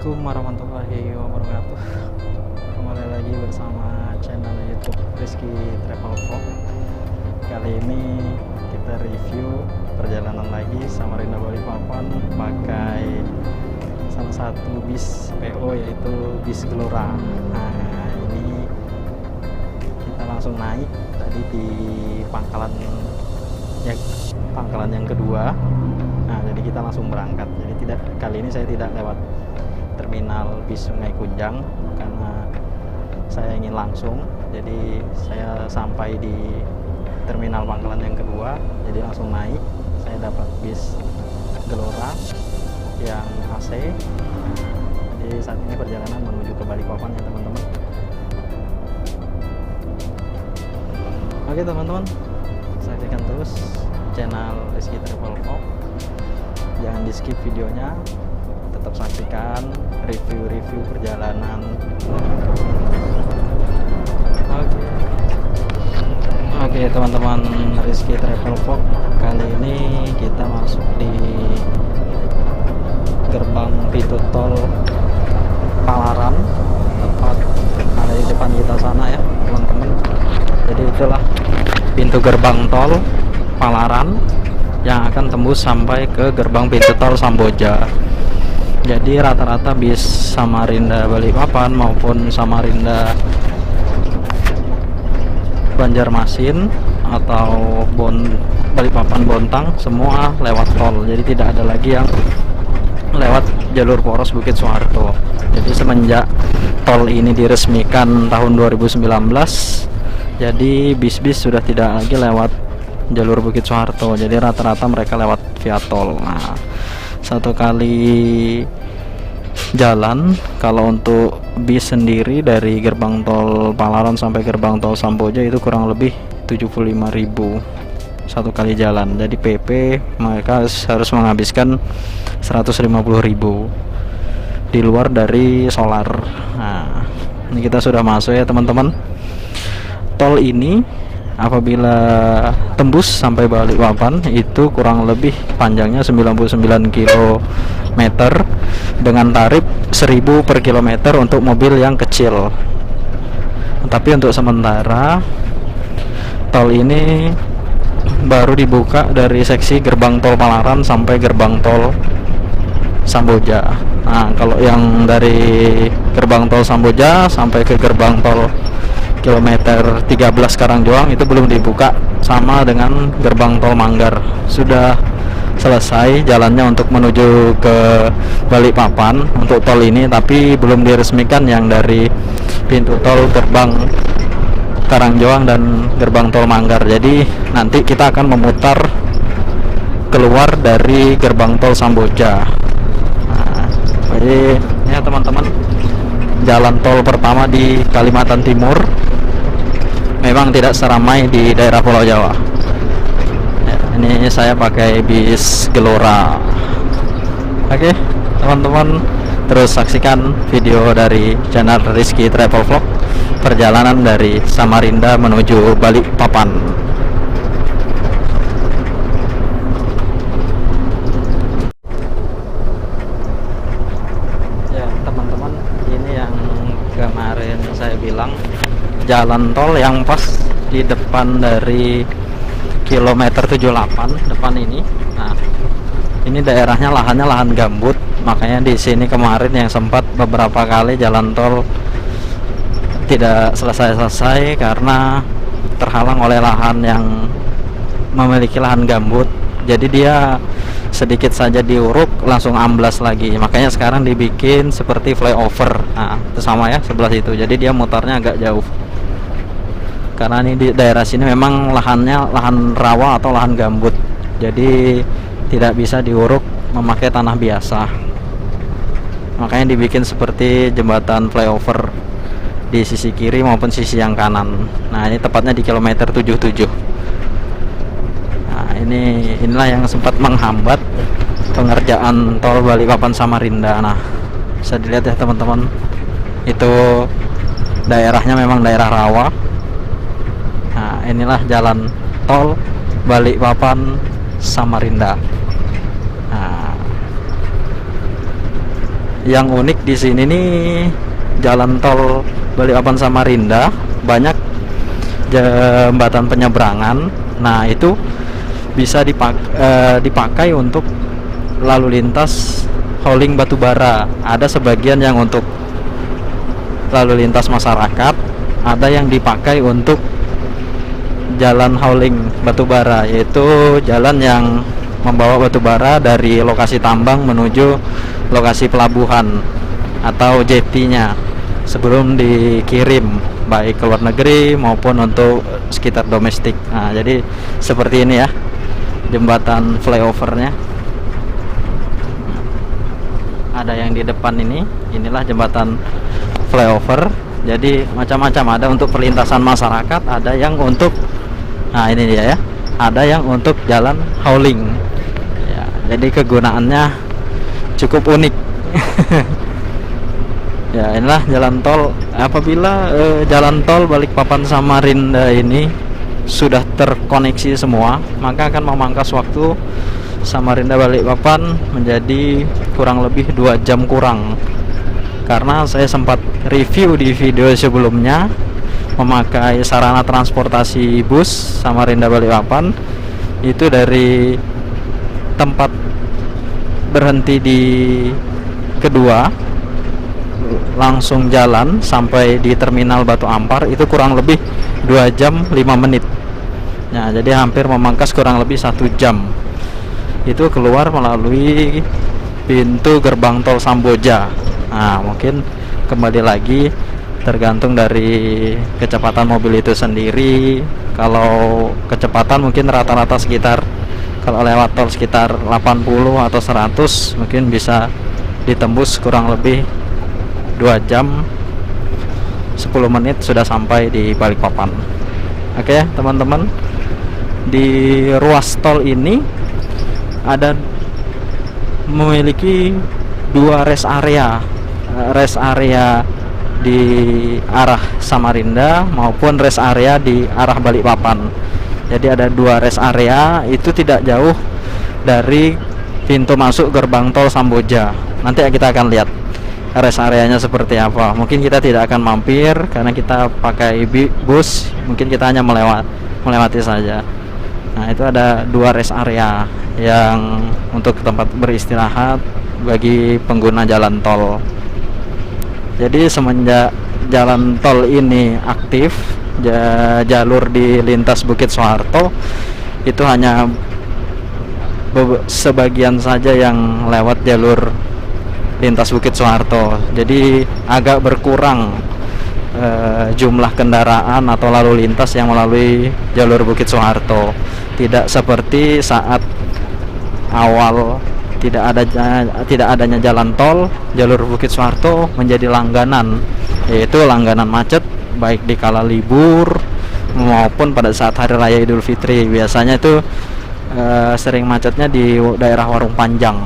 Assalamualaikum warahmatullahi wabarakatuh. Kembali lagi bersama channel YouTube Rizky Travel Vlog. Kali ini kita review perjalanan lagi Samarinda Balikpapan pakai salah satu bis PO, yaitu bis Gelora. Nah, ini kita langsung naik tadi di pangkalan yang kedua. Nah, jadi kita langsung berangkat. Jadi kali ini saya tidak lewat terminal bis Sungai Kunjang karena saya ingin langsung. Jadi saya sampai di terminal pangkalan yang kedua, jadi langsung naik. Saya dapat bis Gelora yang AC. Jadi saat ini perjalanan menuju ke Balikpapan ya teman-teman. Oke teman-teman, saksikan terus channel Rizky Travel Vlog. Jangan di skip videonya, tetap saksikan review-review perjalanan. Oke teman-teman, Rizky Travel Vlog, kali ini kita masuk di gerbang pintu tol Palaran, tepat ada di depan kita sana ya teman-teman. Jadi itulah pintu gerbang tol Palaran yang akan tembus sampai ke gerbang pintu tol Samboja. Jadi rata-rata bis Samarinda Balikpapan maupun Samarinda Banjarmasin atau Balikpapan Bontang semua lewat tol. Jadi tidak ada lagi yang lewat jalur poros Bukit Soeharto. Jadi semenjak tol ini diresmikan tahun 2019, jadi bis-bis sudah tidak lagi lewat jalur Bukit Soeharto. Jadi rata-rata mereka lewat via tol. Nah, satu kali jalan kalau untuk bis sendiri dari gerbang tol Palaran sampai gerbang tol Samboja itu kurang lebih 75.000 satu kali jalan. Jadi PP mereka harus menghabiskan 150.000 di luar dari solar. Nah, ini kita sudah masuk ya teman-teman. Tol ini apabila tembus sampai Balikpapan itu kurang lebih panjangnya 99 km dengan tarif 1.000 per kilometer untuk mobil yang kecil. Tapi untuk sementara tol ini baru dibuka dari seksi gerbang tol Palaran sampai gerbang tol Samboja. Nah, kalau yang dari gerbang tol Samboja sampai ke gerbang tol kilometer 13 Karangjoang itu belum dibuka, sama dengan gerbang tol Manggar. Sudah selesai jalannya untuk menuju ke Balikpapan untuk tol ini, tapi belum diresmikan yang dari pintu tol gerbang Karangjoang dan gerbang tol Manggar. Jadi nanti kita akan memutar keluar dari gerbang tol Samboja. Nah, jadi ya teman-teman, jalan tol pertama di Kalimantan Timur memang tidak seramai di daerah Pulau Jawa ya. Ini saya pakai bis Gelora. Oke teman-teman, terus saksikan video dari channel Rizky Travel Vlog perjalanan dari Samarinda menuju Balikpapan. Ya teman-teman, ini yang kemarin saya bilang, jalan tol yang pas di depan dari kilometer 78 depan ini. Nah, ini daerahnya lahannya lahan gambut, makanya di sini kemarin yang sempat beberapa kali jalan tol tidak selesai-selesai karena terhalang oleh lahan yang memiliki lahan gambut. Jadi dia sedikit saja diuruk langsung amblas lagi. Makanya sekarang dibikin seperti flyover. Nah, itu sama ya sebelah situ. Jadi dia mutarnya agak jauh. Karena ini di daerah sini memang lahannya lahan rawa atau lahan gambut, jadi tidak bisa diuruk memakai tanah biasa. Makanya dibikin seperti jembatan flyover di sisi kiri maupun sisi yang kanan. Nah, ini tepatnya di kilometer 77. Nah, inilah yang sempat menghambat pengerjaan tol Balikpapan Samarinda. Nah, bisa dilihat ya teman-teman, itu daerahnya memang daerah rawa. Nah, inilah jalan tol Balikpapan Samarinda. Nah, Yang unik di sini nih, jalan tol Balikpapan Samarinda banyak jembatan penyeberangan. Nah, itu bisa dipakai untuk lalu lintas hauling batubara. Ada sebagian yang untuk lalu lintas masyarakat, ada yang dipakai untuk jalan hauling batubara, yaitu jalan yang membawa batubara dari lokasi tambang menuju lokasi pelabuhan atau jetinya sebelum dikirim baik ke luar negeri maupun untuk sekitar domestik. Nah, jadi seperti ini ya jembatan flyovernya. Ada yang di depan ini, inilah jembatan flyover. Jadi macam-macam, ada untuk perlintasan masyarakat, ada yang untuk, nah ini dia ya, ada yang untuk jalan hauling ya. Jadi kegunaannya cukup unik. Ya, inilah jalan tol. Apabila jalan tol Balikpapan Samarinda ini sudah terkoneksi semua, maka akan memangkas waktu Samarinda Balikpapan menjadi kurang lebih 2 jam kurang. Karena saya sempat review di video sebelumnya memakai sarana transportasi bus Samarinda Balikpapan, itu dari tempat berhenti di kedua langsung jalan sampai di terminal Batu Ampar itu kurang lebih 2 jam 5 menit. Nah, jadi hampir memangkas kurang lebih 1 jam. Itu keluar melalui pintu gerbang tol Samboja. Nah, mungkin kembali lagi tergantung dari kecepatan mobil itu sendiri. Kalau kecepatan mungkin rata-rata sekitar, kalau lewat tol sekitar 80 atau 100, mungkin bisa ditembus kurang lebih 2 jam 10 menit sudah sampai di Balikpapan. Oke ya teman-teman, di ruas tol ini ada memiliki 2 rest area di arah Samarinda maupun rest area di arah Balikpapan. Jadi ada 2 rest area, itu tidak jauh dari pintu masuk gerbang tol Samboja. Nanti kita akan lihat rest areanya seperti apa. Mungkin kita tidak akan mampir karena kita pakai bus, mungkin kita hanya melewati saja. Nah, itu ada 2 rest area yang untuk tempat beristirahat bagi pengguna jalan tol. Jadi semenjak jalan tol ini aktif, jalur di lintas Bukit Soeharto itu hanya sebagian saja yang lewat jalur lintas Bukit Soeharto. Jadi agak berkurang jumlah kendaraan atau lalu lintas yang melalui jalur Bukit Soeharto. Tidak seperti saat awal tidak adanya jalan tol, jalur Bukit Soeharto menjadi langganan, yaitu langganan macet baik di kala libur maupun pada saat hari raya Idul Fitri. Biasanya itu sering macetnya di daerah Warung Panjang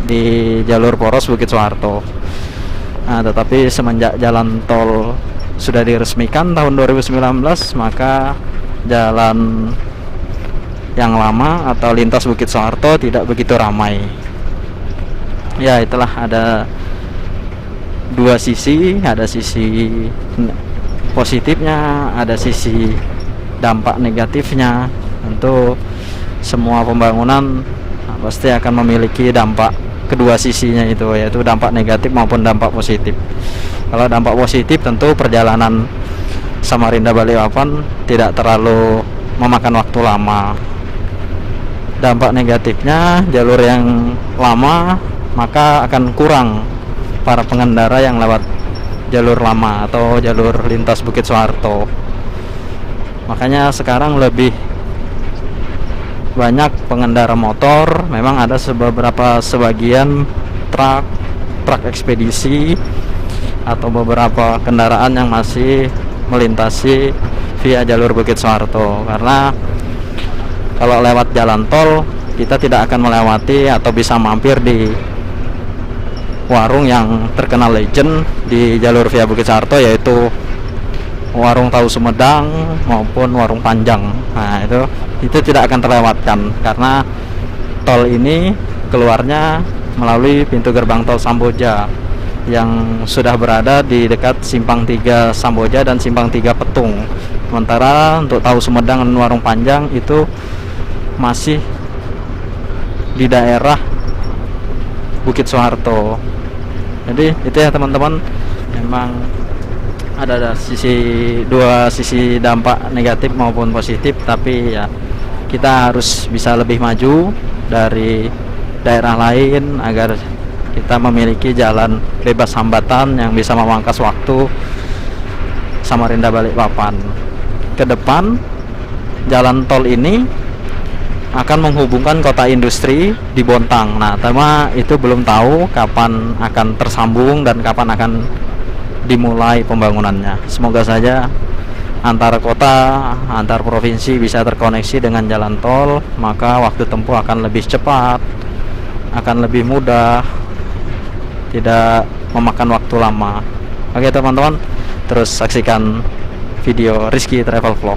di jalur poros Bukit Soeharto. Nah, tetapi semenjak jalan tol sudah diresmikan tahun 2019, maka jalan yang lama atau lintas Bukit Soeharto tidak begitu ramai. Ya, itulah, ada 2 sisi, ada sisi positifnya, ada sisi dampak negatifnya. Tentu semua pembangunan pasti akan memiliki dampak kedua sisinya itu, yaitu dampak negatif maupun dampak positif. Kalau dampak positif, tentu perjalanan Samarinda Balikpapan tidak terlalu memakan waktu lama. Dampak negatifnya, jalur yang lama maka akan kurang para pengendara yang lewat jalur lama atau jalur lintas Bukit Soeharto. Makanya sekarang lebih banyak pengendara motor. Memang ada sebagian truk ekspedisi atau beberapa kendaraan yang masih melintasi via jalur Bukit Soeharto, karena kalau lewat jalan tol kita tidak akan melewati atau bisa mampir di warung yang terkenal legend di jalur via Bukit Soeharto, yaitu warung tahu Sumedang maupun warung Panjang. Nah, itu tidak akan terlewatkan karena tol ini keluarnya melalui pintu gerbang tol Samboja yang sudah berada di dekat Simpang 3 Samboja dan Simpang 3 Petung. Sementara untuk Tahu Sumedang dan Warung Panjang itu masih di daerah Bukit Soeharto. Jadi itu ya teman-teman, memang ada dua sisi dampak negatif maupun positif, tapi ya kita harus bisa lebih maju dari daerah lain agar kita memiliki jalan bebas hambatan yang bisa memangkas waktu Samarinda Balikpapan. Ke depan jalan tol ini akan menghubungkan kota industri di Bontang. Nah, tema itu belum tahu kapan akan tersambung dan kapan akan dimulai pembangunannya. Semoga saja antar kota, antar provinsi bisa terkoneksi dengan jalan tol, maka waktu tempuh akan lebih cepat, akan lebih mudah, tidak memakan waktu lama. Oke teman-teman, terus saksikan video Rizky Travel Vlog.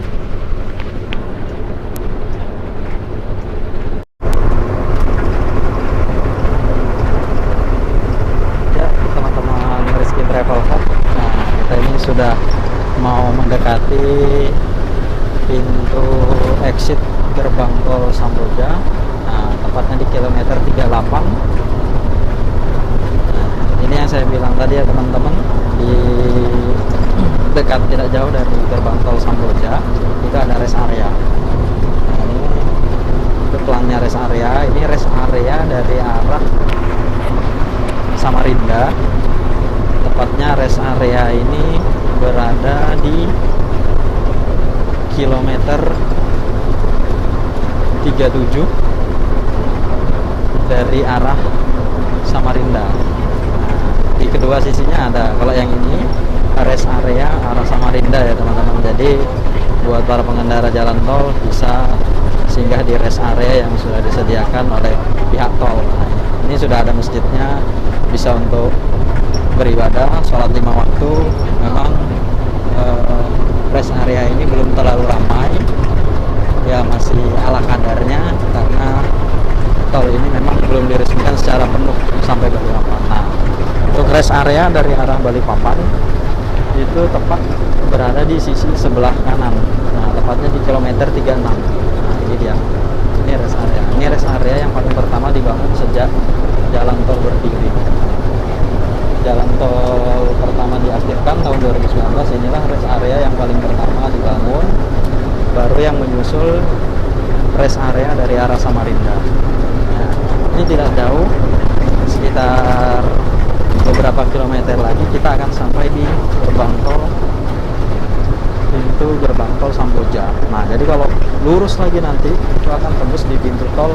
Ya teman-teman, Rizky Travel Vlog. Nah, kita ini sudah mau mendekati pintu exit gerbang tol Samboja. Nah, tepatnya di kilometer 38. Ini yang saya bilang tadi ya teman-teman, di dekat tidak jauh dari gerbang tol Samboja itu ada rest area. Nah, ini itu pelangnya rest area. Ini rest area dari arah Samarinda. Tepatnya rest area ini berada di kilometer 37 dari arah Samarinda. Di kedua sisinya ada. Kalau yang ini rest area arah Samarinda ya teman-teman. Jadi buat para pengendara jalan tol bisa singgah di rest area yang sudah disediakan oleh pihak tol. Nah, ini sudah ada masjidnya, bisa untuk beribadah, sholat 5 waktu. Memang rest area ini belum terlalu ramai, ya masih ala kadarnya karena tol ini memang belum diresmikan secara penuh sampai Balikpapan. Nah, untuk rest area dari arah Balikpapan itu tepat berada di sisi sebelah kanan. Nah, tepatnya di kilometer 36. Nah, ini dia. Ini rest area. Ini rest area yang paling pertama dibangun sejak jalan tol berdiri. Jalan tol pertama diaktifkan tahun 2019. Inilah rest area yang paling pertama dibangun. Baru yang menyusul rest area dari arah Samarinda. Nah, ini tidak jauh, sekitar beberapa kilometer lagi kita akan sampai di gerbang tol, pintu gerbang tol Samboja. Nah, jadi kalau lurus lagi nanti itu akan tembus di pintu tol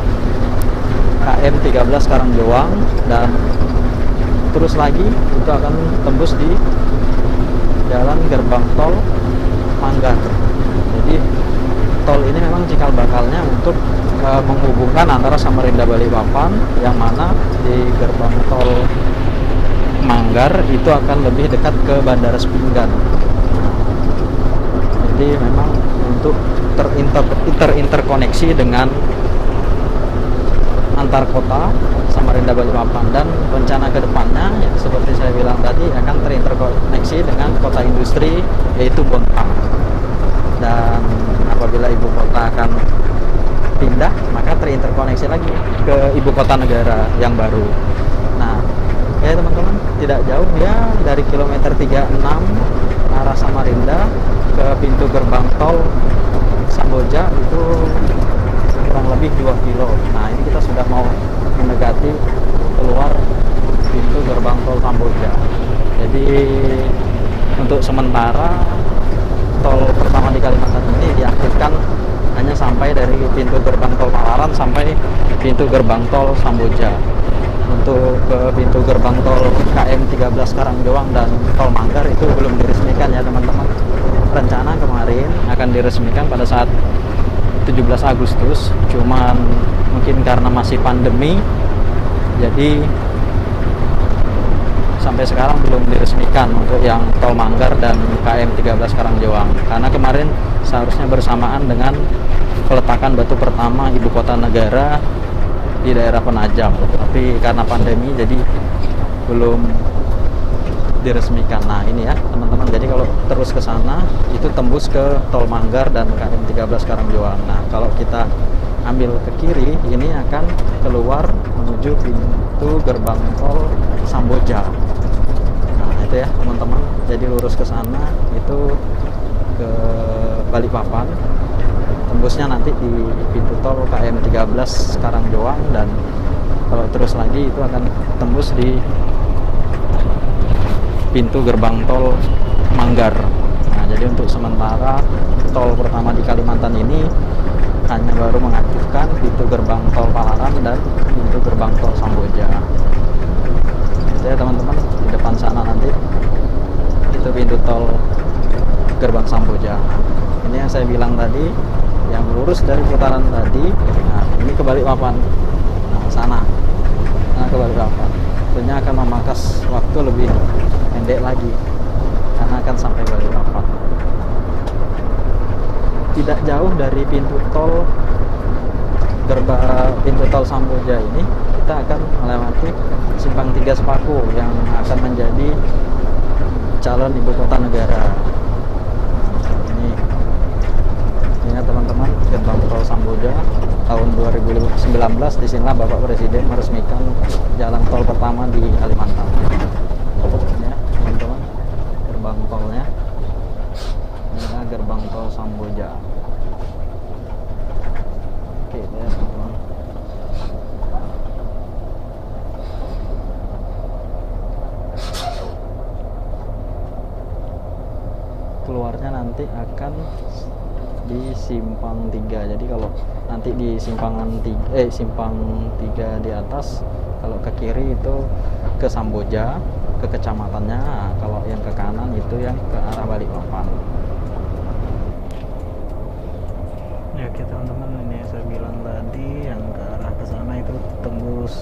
KM 13 Karangjoang, dan terus lagi itu akan tembus di jalan gerbang tol Manggar. Jadi tol ini memang cikal bakalnya untuk menghubungkan antara Samarinda Balikpapan, yang mana di gerbang tol Manggar itu akan lebih dekat ke Bandara Sepinggan. Jadi memang untuk terinterkoneksi dengan antar kota Samarinda Balikpapan, dan rencana kedepannya ya, seperti saya bilang tadi, akan terinterkoneksi dengan kota industri yaitu Bontang. Dan apabila ibu kota akan pindah, maka terinterkoneksi lagi ke ibu kota negara yang baru. Nah, ya teman-teman, tidak jauh ya dari kilometer 36 arah Samarinda ke pintu gerbang tol Samboja itu kurang lebih 2 kilo. Nah, ini kita sudah mau mendekati keluar pintu gerbang tol Samboja. Jadi untuk sementara tol pertama di Kalimantan ini diaktifkan hanya sampai dari pintu gerbang tol Palaran sampai pintu gerbang tol Samboja. Untuk ke pintu gerbang tol KM 13 Karangjoang dan tol Manggar itu belum diresmikan ya teman-teman. Rencana kemarin akan diresmikan pada saat 17 Agustus, cuman mungkin karena masih pandemi jadi sampai sekarang belum diresmikan untuk yang tol Manggar dan KM 13 Karangjoang, karena kemarin seharusnya bersamaan dengan peletakan batu pertama ibu kota negara di daerah Penajam, tapi karena pandemi jadi belum diresmikan. Nah ini ya teman-teman, jadi kalau terus ke sana itu tembus ke Tol Manggar dan KM 13 Karangjoang. Nah kalau kita ambil ke kiri ini akan keluar menuju pintu gerbang tol Samboja. Nah itu ya teman-teman, jadi lurus ke sana itu ke Balikpapan, tembusnya nanti di pintu tol KM 13 Karangjoang, dan kalau terus lagi itu akan tembus di pintu gerbang tol Manggar. Nah jadi untuk sementara tol pertama di Kalimantan ini hanya baru mengaktifkan pintu gerbang tol Palaran dan pintu gerbang tol Samboja. Itu ya teman-teman, di depan sana nanti itu pintu tol gerbang Samboja. Ini yang saya bilang tadi, yang lurus dari putaran tadi, nah ini ke Balikpapan, nah sana, nah ke Balikpapan. Tentunya akan memangkas waktu lebih pendek lagi karena akan sampai Balikpapan. Tidak jauh dari pintu tol pintu tol Samboja ini kita akan melewati Simpang 3 Sepaku yang akan menjadi calon ibu kota negara. Ini ya teman-teman, gerbang tol Samboja tahun 2019, disinilah Bapak Presiden meresmikan jalan tol pertama di Kalimantan. Ini ya teman-teman, gerbang tolnya, inilah gerbang tol Samboja. Oke ya teman-teman, keluarnya nanti akan di Simpang 3. Jadi kalau nanti di simpang 3 di atas, kalau ke kiri itu ke Samboja, ke kecamatannya. Nah, kalau yang ke kanan itu yang ke arah Balikpapan. Ya oke teman-teman, ini yang saya bilang tadi, yang ke arah ke sana itu tembus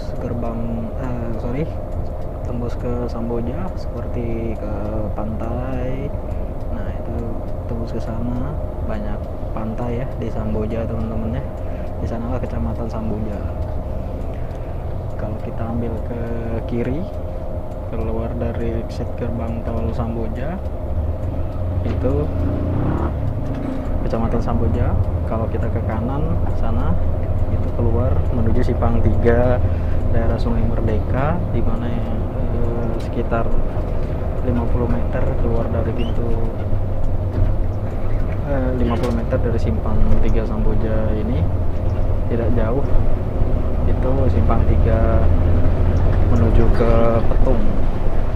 tembus ke Samboja seperti ke pantai. Nah itu tembus ke sana, banyak pantai ya di Samboja teman-teman ya. Di sanalah kecamatan Samboja. Kalau kita ambil ke kiri, keluar dari exit gerbang tol Samboja itu kecamatan Samboja. Kalau kita ke kanan sana itu keluar menuju Simpang 3 daerah Sungai Merdeka, di mana sekitar 50 meter keluar dari pintu 50 meter dari Simpang 3 Samboja ini, tidak jauh itu Simpang 3 menuju ke Petung.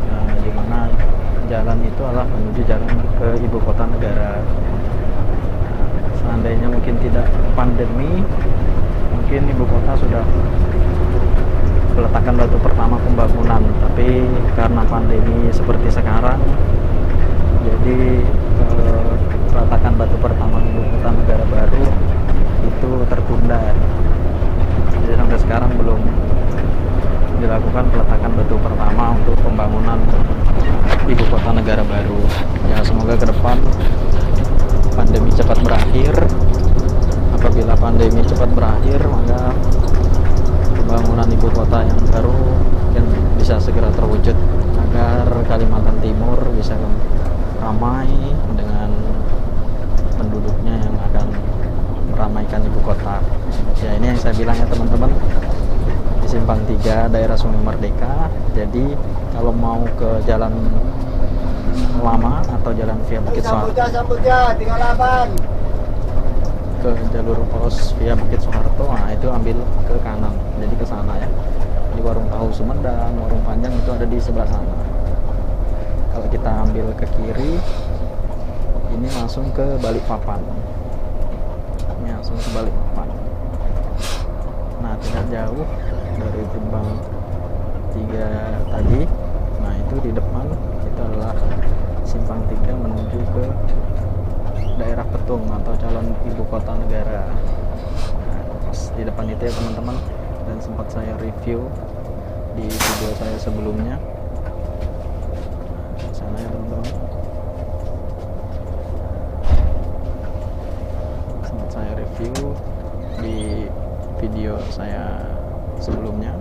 Nah, di mana jalan itu adalah menuju jalan ke ibu kota negara. Seandainya mungkin tidak pandemi, mungkin ibu kota sudah peletakan batu pertama pembangunan, tapi karena pandemi seperti sekarang, jadi peletakan batu pertama ibu kota negara baru itu tertunda. Jadi sampai sekarang belum dilakukan peletakan batu pertama untuk pembangunan ibu kota negara baru. Ya semoga ke depan pandemi cepat berakhir. Apabila pandemi cepat berakhir, maka pembangunan ibu kota yang baru mungkin bisa segera terwujud agar Kalimantan Timur bisa ramai dengan penduduknya yang akan meramaikan ibu kota. Ya ini yang saya bilang ya teman-teman, di Simpang 3 daerah Sungai Merdeka. Jadi kalau mau ke jalan lama atau jalan via Bukit Soeharto, ke jalur poros via Bukit Soeharto, nah itu ambil ke kanan, jadi ke sana ya. Di warung tahu Sumedang, warung Panjang itu ada di sebelah sana. Kalau kita ambil ke kiri, ini langsung ke Balikpapan. Ini langsung ke Balikpapan. Nah tidak jauh dari Simpang 3 tadi. Nah itu di depan itu adalah Simpang 3 menuju ke daerah Petung atau calon ibu kota negara. Nah, pas di depan itu ya teman-teman, dan sempat saya review di video saya sebelumnya. Nah, sana ya teman-teman, sempat saya review di video saya sebelumnya.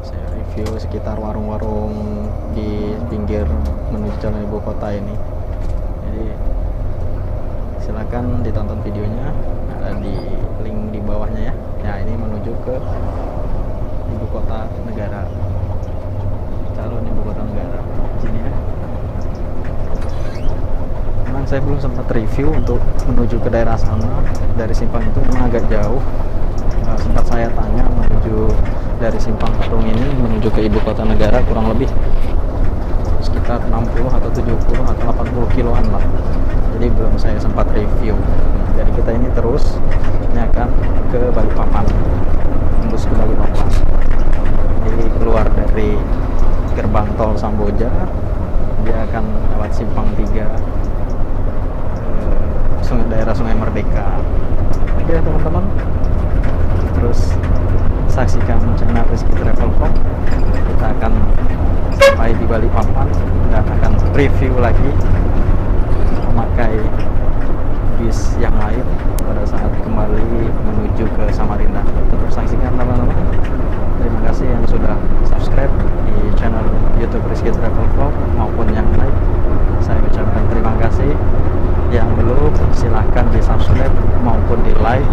Saya review sekitar warung-warung di pinggir menuju jalan ibu kota ini. Jadi silakan ditonton videonya, ada di link di bawahnya ya. Ya, ini menuju ke ibu kota negara, calon ibu kota negara sini ya. Memang saya belum sempat review untuk menuju ke daerah sana. Dari simpang itu memang agak jauh. Sempat saya tanya menuju dari simpang Parung ini menuju ke ibu kota negara kurang lebih sekitar 60 atau 70 atau 80 kiloan lah. Jadi belum saya sempat review. Jadi kita ini terus ini akan ke Balikpapan, tembus ke Balikpapan. Jadi keluar dari gerbang tol Samboja, dia akan lewat simpang 3 daerah Sungai Merdeka. Oke teman-teman, terus saksikan channel Rizky Travel Vlog. Kita akan sampai di Balikpapan dan akan review lagi memakai bis yang lain pada saat kembali menuju ke Samarinda. Tetap saksikan teman-teman. Terima kasih yang sudah subscribe di channel YouTube Rizky Travel Vlog maupun yang lain. Saya ucapkan terima kasih. Yang belum silahkan di subscribe maupun di like.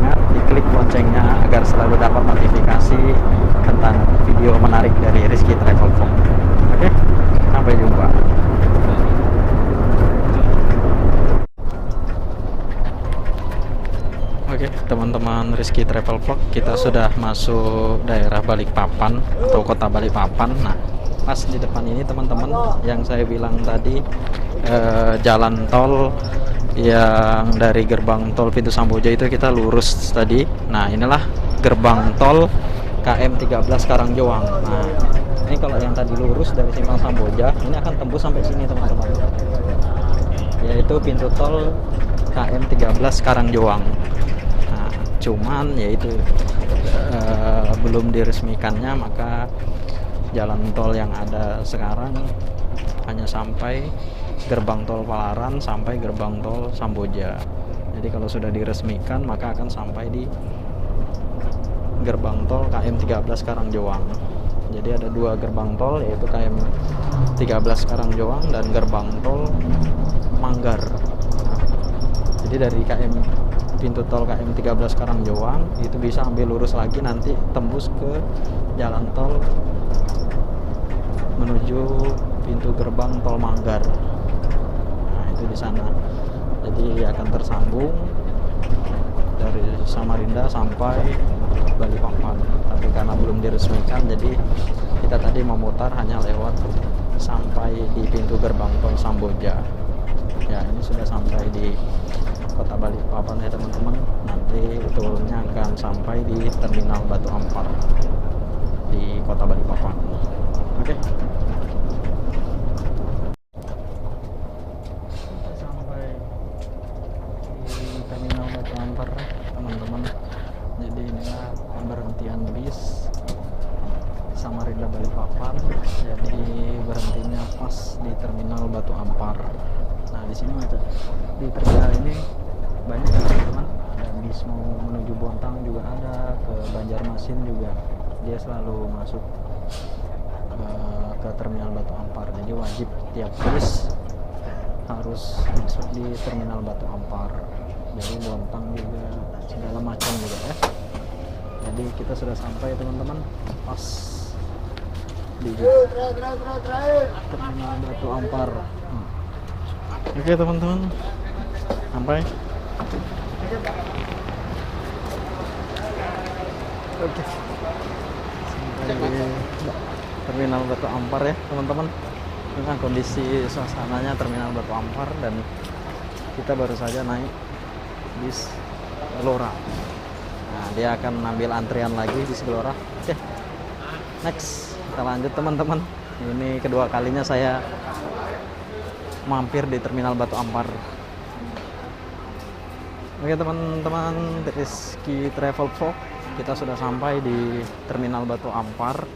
Ingat diklik loncengnya agar selalu dapat notifikasi tentang video menarik dari Rizky Travel Vlog. Oke, sampai jumpa. Oke teman-teman Rizky Travel Vlog, kita sudah masuk daerah Balikpapan atau kota Balikpapan. Nah, pas di depan ini teman-teman yang saya bilang tadi, jalan tol yang dari gerbang tol pintu Samboja itu kita lurus tadi. Nah, inilah gerbang tol KM 13 Karangjoang. Nah, ini kalau yang tadi lurus dari simpang Samboja ini akan tembus sampai sini teman-teman, yaitu pintu tol KM 13 Karangjoang. Nah, cuman yaitu belum diresmikannya, maka jalan tol yang ada sekarang hanya sampai gerbang tol Palaran sampai gerbang tol Samboja. Jadi kalau sudah diresmikan maka akan sampai di gerbang tol KM 13 Karangjoang. Jadi ada dua gerbang tol, yaitu KM 13 Karangjoang dan gerbang tol Manggar. Jadi dari pintu tol KM 13 Karangjoang itu bisa ambil lurus lagi, nanti tembus ke jalan tol menuju pintu gerbang tol Manggar. Nah, itu di sana. Jadi akan tersambung dari Samarinda sampai Balikpapan. Tapi karena belum diresmikan, jadi kita tadi memutar hanya lewat sampai di pintu gerbang tol Samboja. Ya, ini sudah sampai di kota Balikpapan ya teman-teman. Nanti turunnya akan sampai di terminal Batu Ampar di kota Balikpapan. Oke. Teman-teman, jadi inilah pemberhentian bis Samarinda Balikpapan. Jadi berhentinya pas di terminal Batu Ampar. Nah, di sini di terminal ini banyak teman-teman, ada bis mau menuju Bontang juga ada, ke Banjarmasin juga dia selalu masuk ke terminal Batu Ampar. Jadi wajib tiap bis harus masuk di terminal Batu Ampar. Jadi Bontang juga segala macam juga ya. Jadi kita sudah sampai teman-teman, pas di terminal Batu Ampar. Oke teman-teman, sampai. Oke, sampai di terminal Batu Ampar ya teman-teman. Dengan kondisi suasananya terminal Batu Ampar, dan kita baru saja naik bis Gelora. Nah, dia akan ambil antrian lagi di Gelora. Oke, next kita lanjut teman-teman. Ini kedua kalinya saya mampir di terminal Batu Ampar. Oke teman-teman, Rizky Travel Vlog, kita sudah sampai di terminal Batu Ampar,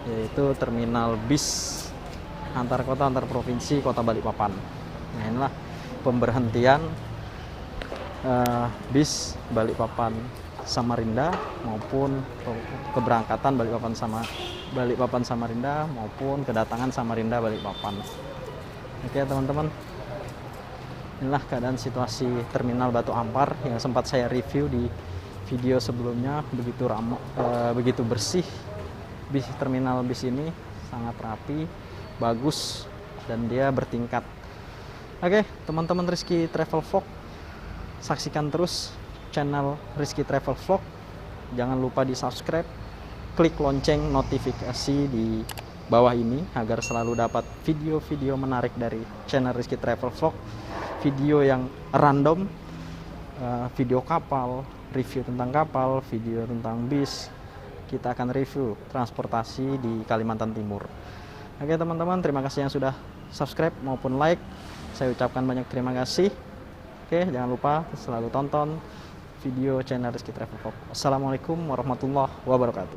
yaitu terminal bis antar kota antar provinsi kota Balikpapan. Nah, inilah pemberhentian bis Balikpapan Samarinda maupun keberangkatan Balikpapan Samarinda maupun kedatangan Samarinda Balikpapan. Oke teman-teman, inilah keadaan situasi terminal Batu Ampar yang sempat saya review di video sebelumnya. Begitu bersih, terminal bis ini sangat rapi, bagus, dan dia bertingkat. Oke teman-teman Rizky Travel Vlog, saksikan terus channel Rizky Travel Vlog. Jangan lupa di subscribe, klik lonceng notifikasi di bawah ini agar selalu dapat video-video menarik dari channel Rizky Travel Vlog, video yang random, video kapal, review tentang kapal, video tentang bis. Kita akan review transportasi di Kalimantan Timur. Oke teman-teman, terima kasih yang sudah subscribe maupun like. Saya ucapkan banyak terima kasih. Oke, jangan lupa selalu tonton video channel Rizky Travel Vlog. Assalamualaikum warahmatullahi wabarakatuh.